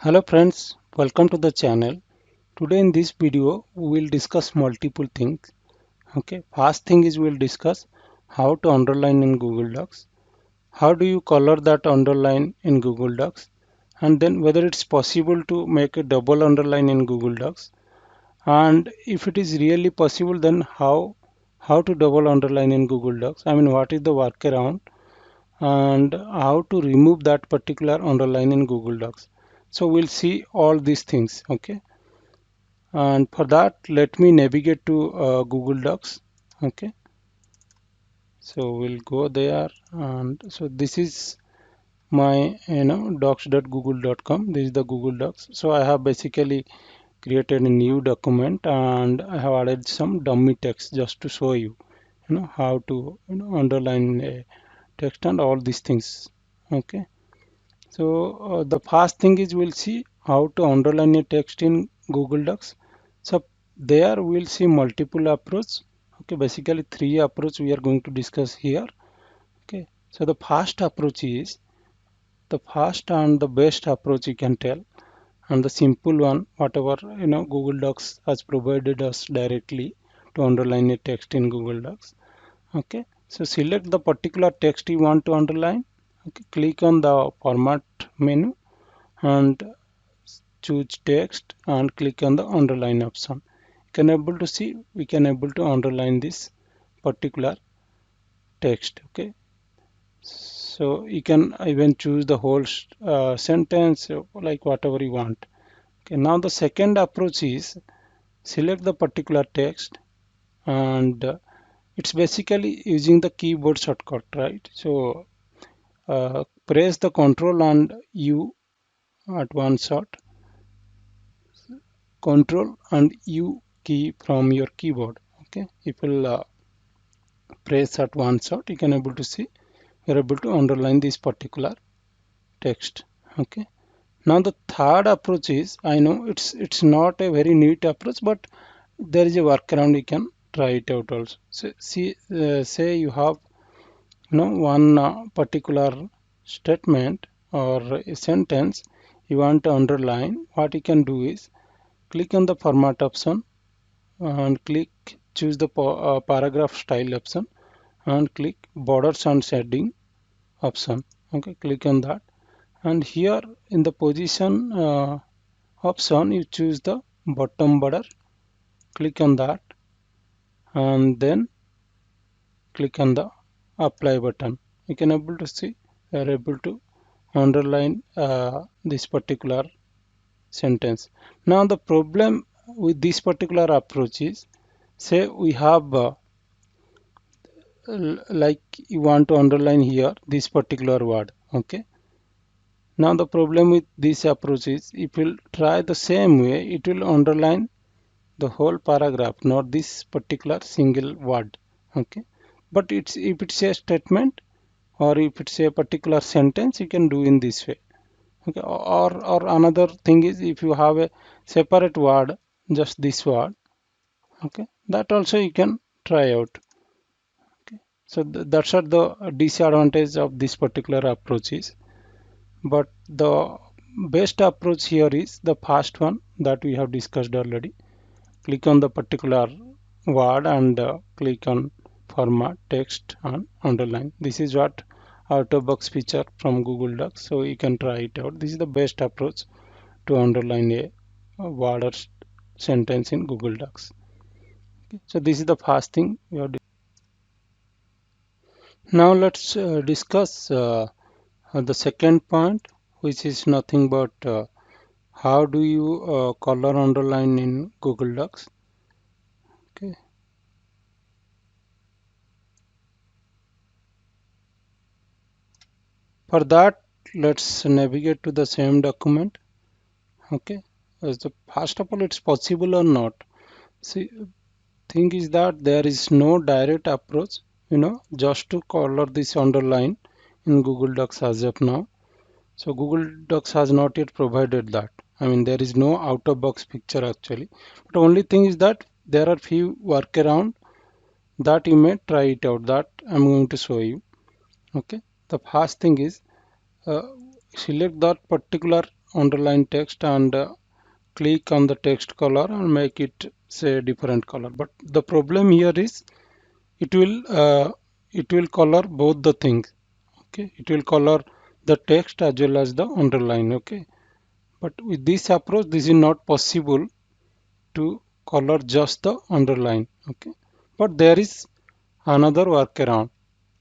Hello friends, welcome to the channel. Today in this video we will discuss multiple things. First thing is we'll discuss how to underline in Google Docs. How do you color that underline in Google Docs? And then whether it's possible to make a double underline in Google Docs. And if it is really possible, then how to double underline in Google Docs? I mean, what is the workaround? And how to remove that particular underline in Google Docs. So we'll see all these things. And for that, let me navigate to Google Docs. Okay, so we'll go there, and so this is my docs.google.com. This is the Google Docs. So I have basically created a new document and I have added some dummy text just to show you how to underline a text and all these things. Okay. So the first thing is we'll see how to underline a text in Google Docs. So there we'll see multiple approach. Okay, basically three approach we are going to discuss here. Okay, so the first approach is the first and the best approach you can tell, and the simple one, whatever Google Docs has provided us directly to underline a text in Google Docs. Okay, so select the particular text you want to underline. Okay, click on the format menu and choose text and click on the underline option. You can able to see we can able to underline this particular text. Okay, so you can even choose the whole sentence, like whatever you want. Okay, now the second approach is select the particular text, and it's basically using the keyboard shortcut, right? So press the Control and U at one shot, Control and U key from your keyboard. Okay, if you press at one shot, you can able to see you're able to underline this particular text. Okay, now the third approach is, I know it's not a very neat approach, but there is a workaround. You can try it out also. So see, say you have one particular statement or a sentence you want to underline. What you can do is click on the format option and choose the paragraph style option and click borders and shading option. Okay, click on that, and here in the position option you choose the bottom border. Click on that and then click on the apply button. You can able to see you are able to underline this particular sentence. Now the problem with this particular approach is, say we have like you want to underline here this particular word. Okay, now the problem with this approach is if you try the same way, it will underline the whole paragraph, not this particular single word. Okay, but it's if it's a statement or if it's a particular sentence, you can do in this way. Okay, or another thing is if you have a separate word, just this word. Okay, that also you can try out. Okay, so that's are the disadvantage of this particular approaches. But the best approach here is the first one that we have discussed already. Click on the particular word and click on format text and underline. This is what out of box feature from Google Docs, so you can try it out. This is the best approach to underline a word or sentence in Google Docs. Okay, so this is the first thing we have. Now let's discuss the second point, which is nothing but how do you color underline in Google Docs. Okay, for that let's navigate to the same document. Okay, as the first of all, it's possible or not. See, thing is that there is no direct approach, just to color this underline in Google Docs as of now. So Google Docs has not yet provided that. I mean, there is no out of box picture actually. But only thing is that there are few workaround that you may try it out, that I'm going to show you. Okay, the first thing is uh, select that particular underline text and click on the text color and make it say different color. But the problem here is it will color both the things. Okay, it will color the text as well as the underline. Okay, but with this approach this is not possible to color just the underline. Okay, but there is another workaround.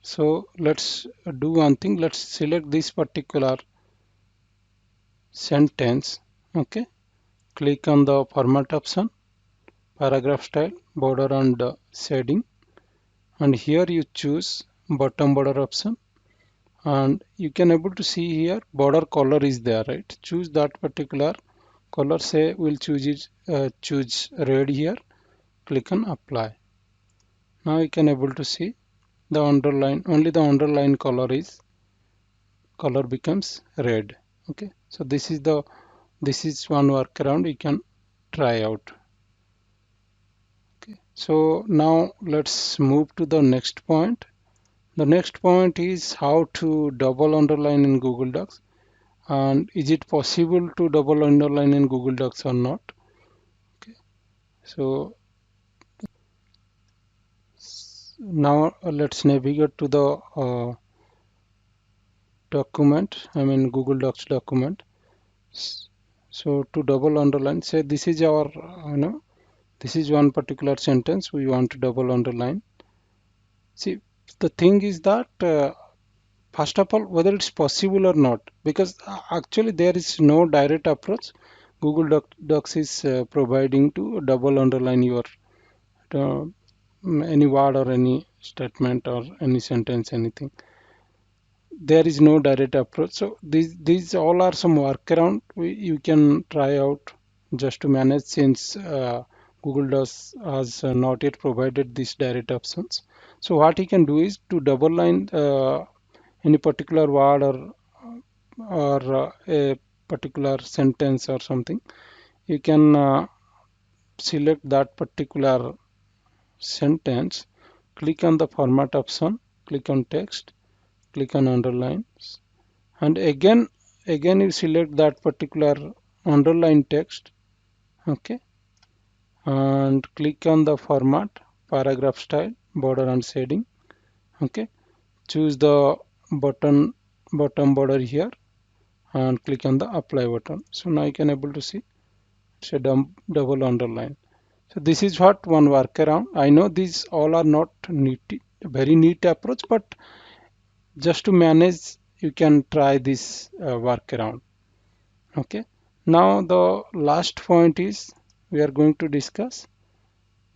So let's do one thing. Let's select this particular sentence. Okay, click on the format option, paragraph style, border and shading, and here you choose bottom border option, and you can able to see here border color is there, right? Choose that particular color. Say we'll choose it, choose red here. Click on apply. Now you can able to see the underline, only the underline color becomes red. Okay, so this is one workaround you can try out. Okay, so now let's move to the next point. The next point is how to double underline in Google Docs, and is it possible to double underline in Google Docs or not. Okay, so now let's navigate to the document, I mean Google Docs document. So to double underline, say this is our this is one particular sentence we want to double underline. See, the thing is that first of all, whether it's possible or not, because actually there is no direct approach Google Docs is providing to double underline your uh, any word or any statement or any sentence, anything. There is no direct approach. So these all are some workaround you can try out just to manage, since Google Docs has not yet provided these direct options. So what you can do is to double line any particular word or a particular sentence or something. You can select that particular sentence, click on the format option, click on text, click on underlines, and again you select that particular underline text. Okay, and click on the format, paragraph style, border and shading. Okay, choose the bottom border here and click on the apply button. So now you can able to see it's a double underline. So this is what one workaround. I know these all are not very neat approach, but just to manage you can try this workaround. Okay, now the last point is we are going to discuss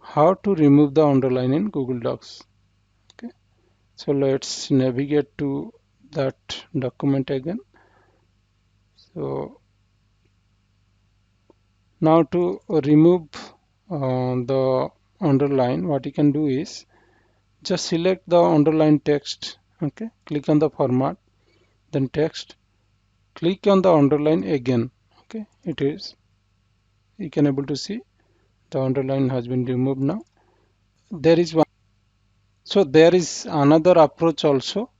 how to remove the underline in Google Docs. Okay, so let's navigate to that document again. So now to remove the underline, what you can do is just select the underline text. Okay, click on the format, then text, click on the underline again. Okay, it is, you can able to see the underline has been removed now. There is one, so there is another approach also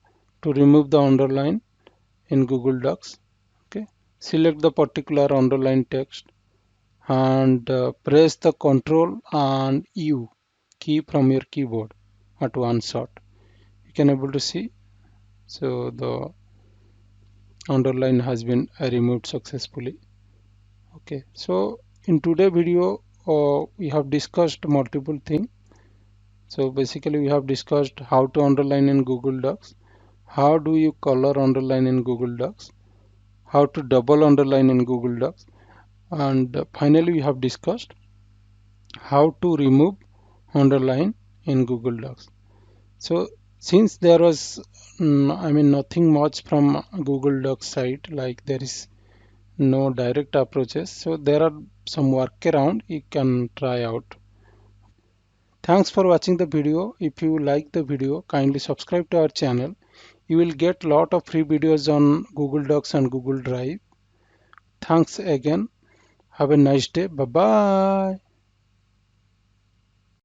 to remove the underline in Google Docs. Okay, select the particular underline text and press the Ctrl and U key from your keyboard at one shot. You can able to see, so the underline has been removed successfully. Okay, so in today's video we have discussed multiple things. So basically we have discussed how to underline in Google Docs, how do you color underline in Google Docs, how to double underline in Google Docs, and finally we have discussed how to remove underline in Google Docs. So since there was I mean nothing much from Google Docs site, like there is no direct approaches, so there are some workaround you can try out. Thanks for watching the video. If you like the video, kindly subscribe to our channel. You will get lot of free videos on Google Docs and Google Drive. Thanks again. Have a nice day. Bye bye.